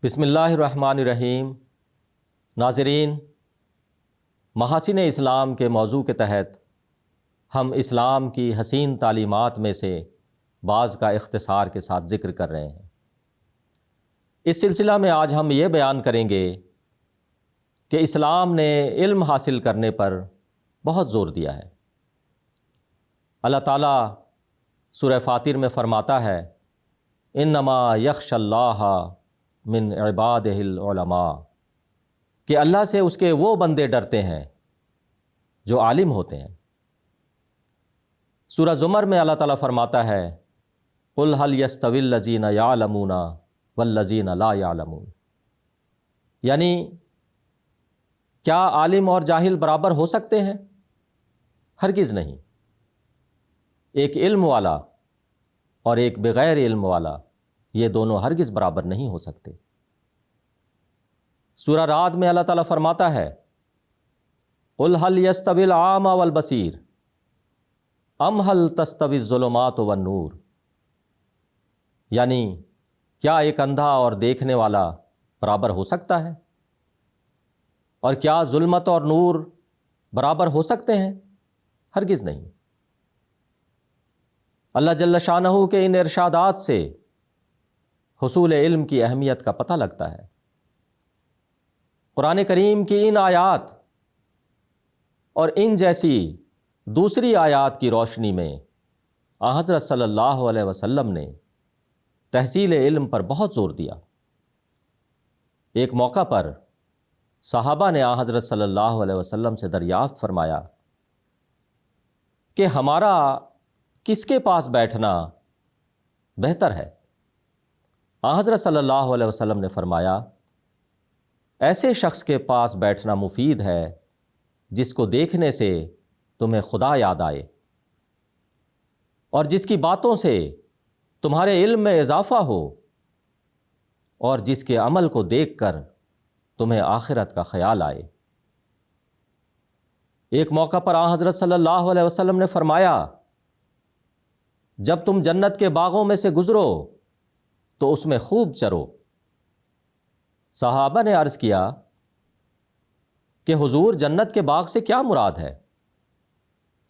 بسم اللہ الرحمن الرحیم۔ ناظرین، محاسن اسلام کے موضوع کے تحت ہم اسلام کی حسین تعلیمات میں سے بعض کا اختصار کے ساتھ ذکر کر رہے ہیں۔ اس سلسلہ میں آج ہم یہ بیان کریں گے کہ اسلام نے علم حاصل کرنے پر بہت زور دیا ہے۔ اللہ تعالیٰ سورہ فاطر میں فرماتا ہے، انما یخشی اللہ من عبادہ العلماء، کہ اللہ سے اس کے وہ بندے ڈرتے ہیں جو عالم ہوتے ہیں۔ سورہ زمر میں اللہ تعالیٰ فرماتا ہے، قل هل یستوی الذین یعلمون والذین لا یعلمون، یعنی کیا عالم اور جاہل برابر ہو سکتے ہیں؟ ہرگز نہیں۔ ایک علم والا اور ایک بغیر علم والا، یہ دونوں ہرگز برابر نہیں ہو سکتے۔ سورہ رعد میں اللہ تعالیٰ فرماتا ہے، قل هل یستوی العامی والبصیر ام هل تستوی الظلمات والنور، یعنی کیا ایک اندھا اور دیکھنے والا برابر ہو سکتا ہے، اور کیا ظلمت اور نور برابر ہو سکتے ہیں؟ ہرگز نہیں۔ اللہ جل شانہ کے ان ارشادات سے حصول علم کی اہمیت کا پتہ لگتا ہے۔ قرآن کریم کی ان آیات اور ان جیسی دوسری آیات کی روشنی میں حضرت صلی اللہ علیہ وسلم نے تحصیل علم پر بہت زور دیا۔ ایک موقع پر صحابہ نے حضرت صلی اللہ علیہ وسلم سے دریافت فرمایا کہ ہمارا کس کے پاس بیٹھنا بہتر ہے؟ حضرت صلی اللہ علیہ وسلم نے فرمایا، ایسے شخص کے پاس بیٹھنا مفید ہے جس کو دیکھنے سے تمہیں خدا یاد آئے، اور جس کی باتوں سے تمہارے علم میں اضافہ ہو، اور جس کے عمل کو دیکھ کر تمہیں آخرت کا خیال آئے۔ ایک موقع پر حضرت صلی اللہ علیہ وسلم نے فرمایا، جب تم جنت کے باغوں میں سے گزرو تو اس میں خوب چرو۔ صحابہ نے عرض کیا کہ حضور، جنت کے باغ سے کیا مراد ہے؟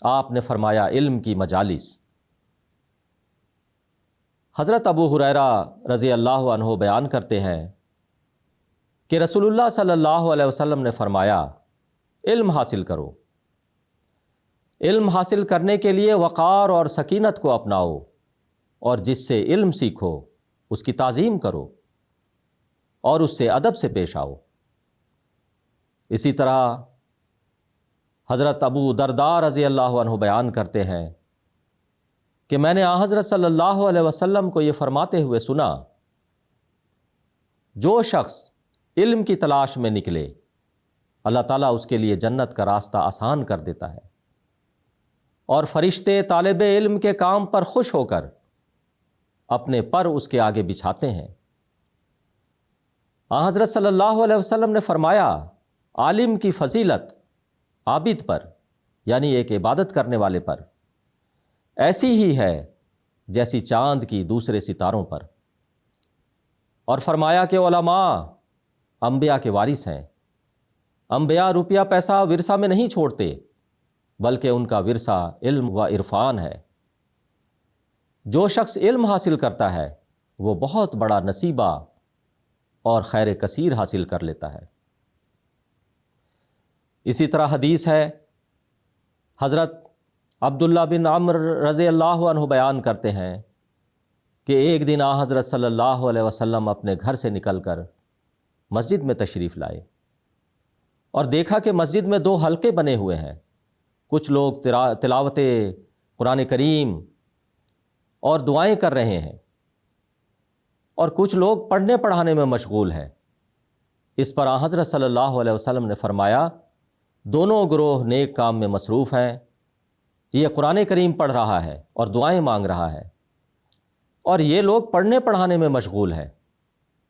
آپ نے فرمایا، علم کی مجالس۔ حضرت ابو ہریرہ رضی اللہ عنہ بیان کرتے ہیں کہ رسول اللہ صلی اللہ علیہ وسلم نے فرمایا، علم حاصل کرو۔ علم حاصل کرنے کے لیے وقار اور سکینت کو اپناؤ، اور جس سے علم سیکھو اس کی تعظیم کرو اور اس سے ادب سے پیش آؤ۔ اسی طرح حضرت ابو درداء رضی اللہ عنہ بیان کرتے ہیں کہ میں نے حضرت صلی اللہ علیہ وسلم کو یہ فرماتے ہوئے سنا، جو شخص علم کی تلاش میں نکلے، اللہ تعالیٰ اس کے لیے جنت کا راستہ آسان کر دیتا ہے، اور فرشتے طالب علم کے کام پر خوش ہو کر اپنے پر اس کے آگے بچھاتے ہیں۔ حضرت صلی اللہ علیہ وسلم نے فرمایا، عالم کی فضیلت عابد پر، یعنی ایک عبادت کرنے والے پر، ایسی ہی ہے جیسی چاند کی دوسرے ستاروں پر۔ اور فرمایا کہ علماء انبیاء کے وارث ہیں۔ انبیاء روپیہ پیسہ ورثہ میں نہیں چھوڑتے، بلکہ ان کا ورثہ علم و عرفان ہے۔ جو شخص علم حاصل کرتا ہے وہ بہت بڑا نصیبہ اور خیر کثیر حاصل کر لیتا ہے۔ اسی طرح حدیث ہے، حضرت عبداللہ بن عمر رضی اللہ عنہ بیان کرتے ہیں کہ ایک دن حضرت صلی اللہ علیہ وسلم اپنے گھر سے نکل کر مسجد میں تشریف لائے، اور دیکھا کہ مسجد میں دو حلقے بنے ہوئے ہیں۔ کچھ لوگ تلاوت قرآن کریم اور دعائیں کر رہے ہیں، اور کچھ لوگ پڑھنے پڑھانے میں مشغول ہیں۔ اس پر حضرت صلی اللہ علیہ وسلم نے فرمایا، دونوں گروہ نیک کام میں مصروف ہیں، یہ قرآن کریم پڑھ رہا ہے اور دعائیں مانگ رہا ہے، اور یہ لوگ پڑھنے پڑھانے میں مشغول ہیں،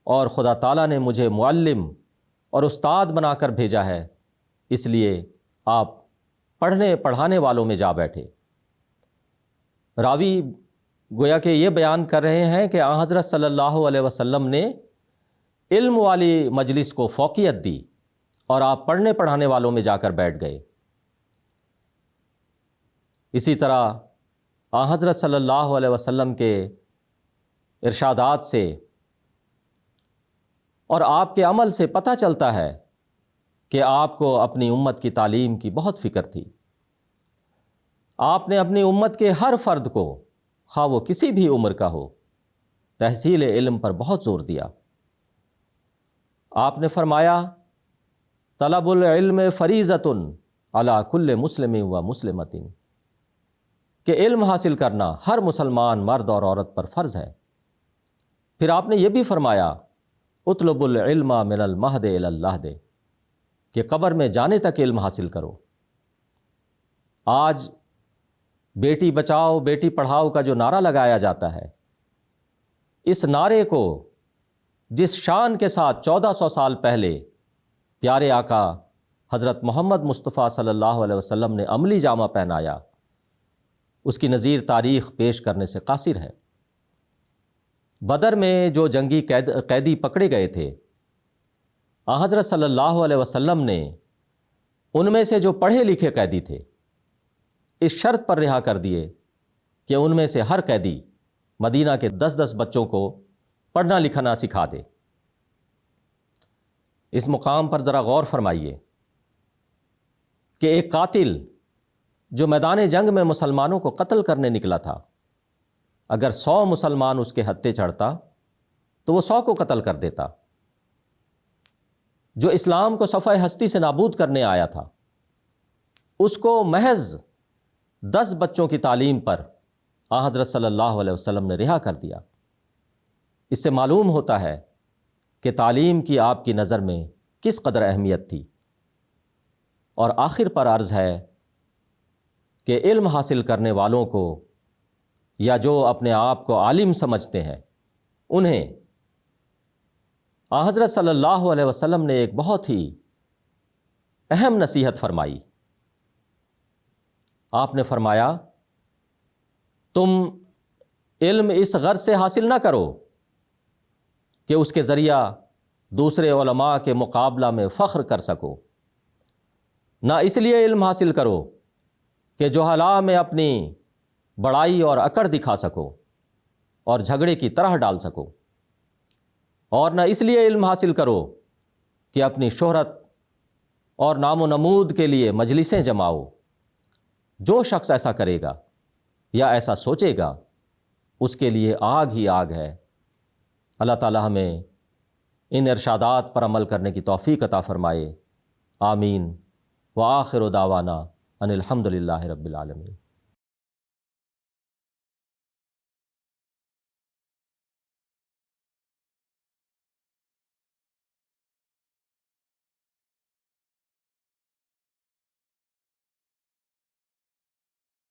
اور خدا تعالیٰ نے مجھے معلم اور استاد بنا کر بھیجا ہے، اس لیے آپ پڑھنے پڑھانے والوں میں جا بیٹھے۔ راوی گویا کہ یہ بیان کر رہے ہیں کہ حضرت صلی اللہ علیہ وسلم نے علم والی مجلس کو فوقیت دی اور آپ پڑھنے پڑھانے والوں میں جا کر بیٹھ گئے۔ اسی طرح حضرت صلی اللہ علیہ وسلم کے ارشادات سے اور آپ کے عمل سے پتہ چلتا ہے کہ آپ کو اپنی امت کی تعلیم کی بہت فکر تھی۔ آپ نے اپنی امت کے ہر فرد کو، خواہ وہ کسی بھی عمر کا ہو، تحصیل علم پر بہت زور دیا۔ آپ نے فرمایا طلب العلم فریضۃ علی کل مسلم و مسلمۃ، کہ علم حاصل کرنا ہر مسلمان مرد اور عورت پر فرض ہے۔ پھر آپ نے یہ بھی فرمایا اطلب العلم من المہد الی اللحد، کہ قبر میں جانے تک علم حاصل کرو۔ آج بیٹی بچاؤ بیٹی پڑھاؤ کا جو نعرہ لگایا جاتا ہے، اس نعرے کو جس شان کے ساتھ 1400 سال پہلے پیارے آقا حضرت محمد مصطفیٰ صلی اللہ علیہ وسلم نے عملی جامہ پہنایا، اس کی نظیر تاریخ پیش کرنے سے قاصر ہے۔ بدر میں جو جنگی قیدی پکڑے گئے تھے، حضرت صلی اللہ علیہ وسلم نے ان میں سے جو پڑھے لکھے قیدی تھے اس شرط پر رہا کر دیے کہ ان میں سے ہر قیدی مدینہ کے 10 بچوں کو پڑھنا لکھنا سکھا دے۔ اس مقام پر ذرا غور فرمائیے کہ ایک قاتل جو میدان جنگ میں مسلمانوں کو قتل کرنے نکلا تھا، اگر 100 مسلمان اس کے ہتھے چڑھتا تو وہ 100 کو قتل کر دیتا۔ جو اسلام کو صفحہ ہستی سے نابود کرنے آیا تھا، اس کو محض 10 بچوں کی تعلیم پر حضرت صلی اللہ علیہ وسلم نے رہا کر دیا۔ اس سے معلوم ہوتا ہے کہ تعلیم کی آپ کی نظر میں کس قدر اہمیت تھی۔ اور آخر پر عرض ہے کہ علم حاصل کرنے والوں کو یا جو اپنے آپ کو عالم سمجھتے ہیں، انہیں حضرت صلی اللہ علیہ وسلم نے ایک بہت ہی اہم نصیحت فرمائی۔ آپ نے فرمایا تم علم اس غرض سے حاصل نہ کرو کہ اس کے ذریعہ دوسرے علماء کے مقابلہ میں فخر کر سکو، نہ اس لیے علم حاصل کرو کہ جہلاء میں اپنی بڑائی اور اکڑ دکھا سکو اور جھگڑے کی طرح ڈال سکو، اور نہ اس لیے علم حاصل کرو کہ اپنی شہرت اور نام و نمود کے لیے مجلسیں جماؤ۔ جو شخص ایسا کرے گا یا ایسا سوچے گا اس کے لیے آگ ہی آگ ہے۔ اللہ تعالی ہمیں ان ارشادات پر عمل کرنے کی توفیق عطا فرمائے، آمین۔ وآخر دعوانا ان الحمد للہ رب العالمین۔